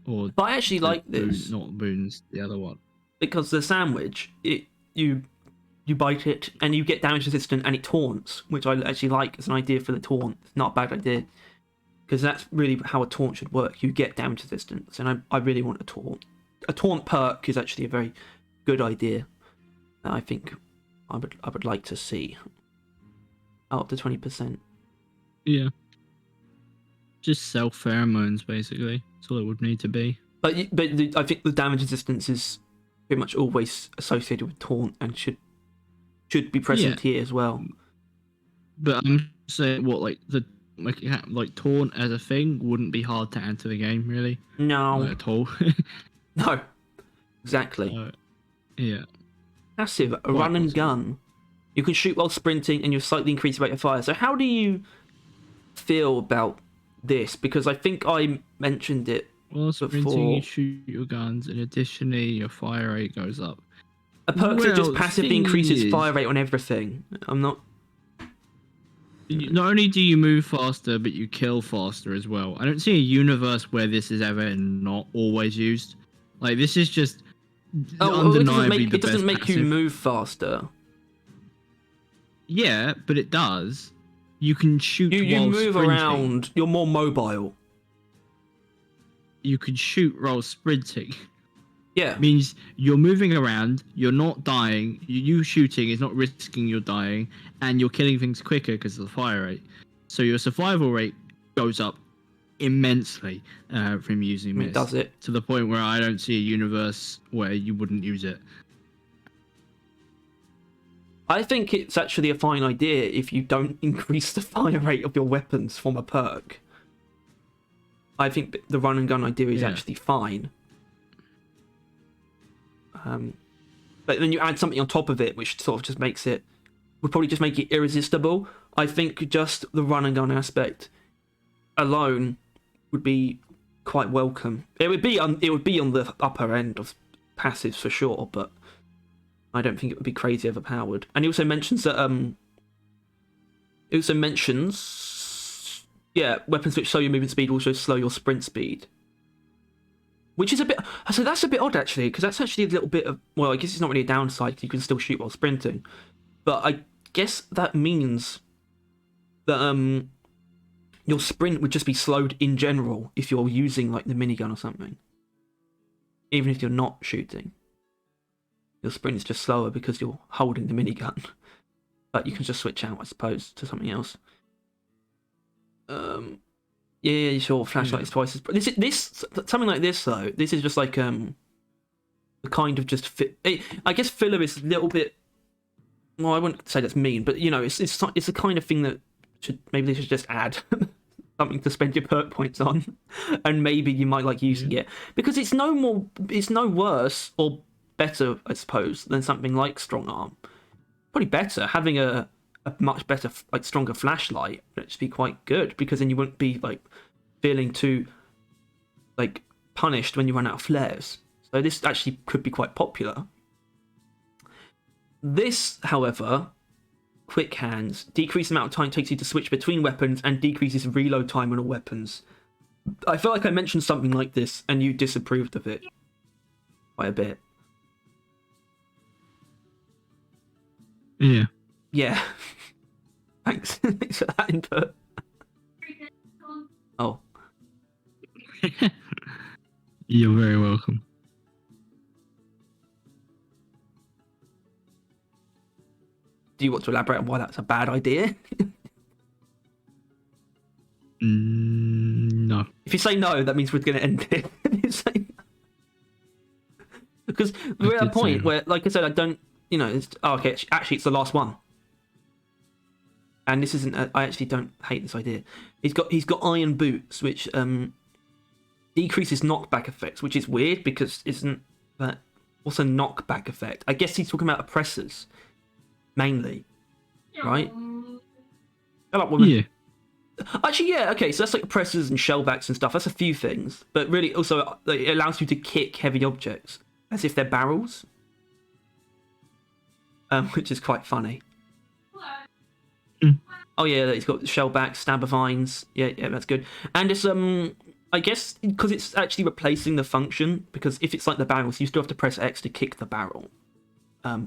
Or
but I actually like this.
Not boons, the other one.
Because the sandwich, you bite it and you get damage resistant and it taunts, which I actually like as an idea for the taunt. It's not a bad idea. Because that's really how a taunt should work. You get damage resistance, and I really want a taunt. A taunt perk is actually a very good idea. I think I would like to see up to 20%.
Yeah. Just self pheromones, basically. That's all it would need to be.
But I think the damage resistance is pretty much always associated with taunt and should be present here as well.
But I'm saying like taunt as a thing wouldn't be hard to add to the game, really.
No.
Not at all.
No. Exactly.
Yeah.
Passive, a run and gun. You can shoot while sprinting and you slightly increase the rate of fire. So how do you feel about this? Because I think I mentioned it
while sprinting,
before.
you shoot your guns, and additionally, your fire rate goes up.
A perk that just passively increases fire rate on everything. I'm not...
Not only do you move faster, but you kill faster as well. I don't see a universe where this is ever not always used. Like, this is just undeniably
it doesn't make
passive.
you move faster.
Yeah, but it does. You can shoot
you
while
move
sprinting.
around. You're more mobile.
You can shoot while sprinting.
Yeah.
It means you're moving around, you're not dying, you shooting is not risking your dying, and you're killing things quicker because of the fire rate. So your survival rate goes up immensely from using this.
Does it?
To the point where I don't see a universe where you wouldn't use it.
I think it's actually a fine idea if you don't increase the fire rate of your weapons from a perk. I think the run and gun idea is actually fine. But then you add something on top of it, which sort of just would probably just make it irresistible. I think just the run and gun aspect alone would be quite welcome. It would be on the upper end of passives for sure, but I don't think it would be crazy overpowered. And he also mentions that weapons which slow your movement speed also slow your sprint speed. Which is that's a bit odd actually, because that's actually a little bit of, well, I guess it's not really a downside because you can still shoot while sprinting. But I guess that means that your sprint would just be slowed in general if you're using like the minigun or something. Even if you're not shooting. Your sprint is just slower because you're holding the minigun. But you can just switch out, I suppose, to something else. Yeah, sure. Flashlight is twice as. This something like this though. This is just like a kind of just fit. I guess filler is a little bit. Well, I wouldn't say that's mean, but you know, it's a kind of thing that maybe they should just add something to spend your perk points on, and maybe you might like using it because it's no worse or better, I suppose, than something like strong arm. Probably better having a much better, like stronger flashlight. It'd just be quite good because then you wouldn't be like feeling too like punished when you run out of flares. So this actually could be quite popular. This, however, quick hands decrease the amount of time it takes you to switch between weapons and decreases reload time on all weapons. I feel like I mentioned something like this and you disapproved of it quite a bit. Yeah. Thanks. Thanks for that input. Oh.
You're very welcome.
Do you want to elaborate on why that's a bad idea?
No.
If you say no, that means we're going to end it. If you say no. Because we're at a point where, like I said, I don't, you know, it's okay. Actually, it's the last one. and this isn't. I actually don't hate this idea. He's got iron boots, which decreases knockback effects, which is weird because isn't that what's a knockback effect? I guess he's talking about oppressors mainly, right? Shut up, woman.
Yeah.
Actually, yeah, okay, so that's like oppressors and shellbacks and stuff. That's a few things, but really also it allows you to kick heavy objects as if they're barrels, which is quite funny. Oh yeah, he's got shellbacks, stabber vines. Yeah, that's good. And it's I guess because it's actually replacing the function, because if it's like the barrels, you still have to press X to kick the barrel.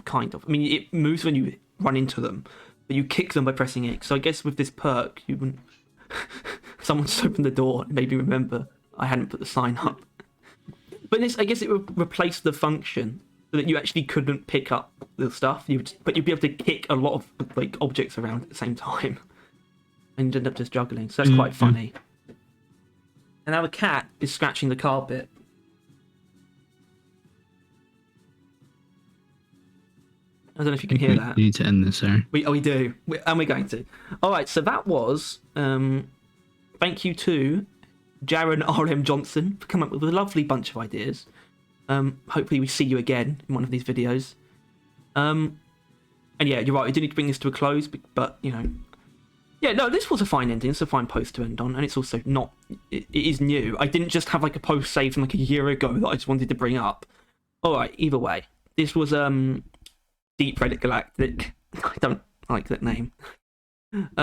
Kind of. I mean, it moves when you run into them, but you kick them by pressing X. So I guess with this perk, you wouldn't. Someone just opened the door and made me remember I hadn't put the sign up. But this, I guess, it replaced the function so that you actually couldn't pick up the stuff. But you'd be able to kick a lot of like objects around at the same time, and you'd end up just juggling. So that's quite funny. And now the cat is scratching the carpet. I don't know if you can hear that.
We need to end this, sorry.
We do. And we're going to. All right, so that was... thank you to Jaron R.M. Johnson for coming up with a lovely bunch of ideas. Hopefully we see you again in one of these videos. And yeah, you're right, I do need to bring this to a close, but, you know... Yeah, no, this was a fine ending. It's a fine post to end on, and it's also not... It is new. I didn't just have, like, a post saved from, like, a year ago that I just wanted to bring up. All right, either way. This was, Deep Reddit Galactic. I don't like that name. But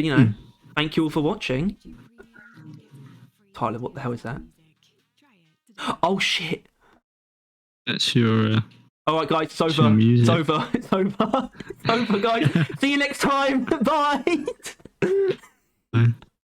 you know, thank you all for watching. Tyler, what the hell is that? Oh shit!
That's your.
All right, guys, it's over. It's over. It's over. It's over, guys. See you next time. Bye.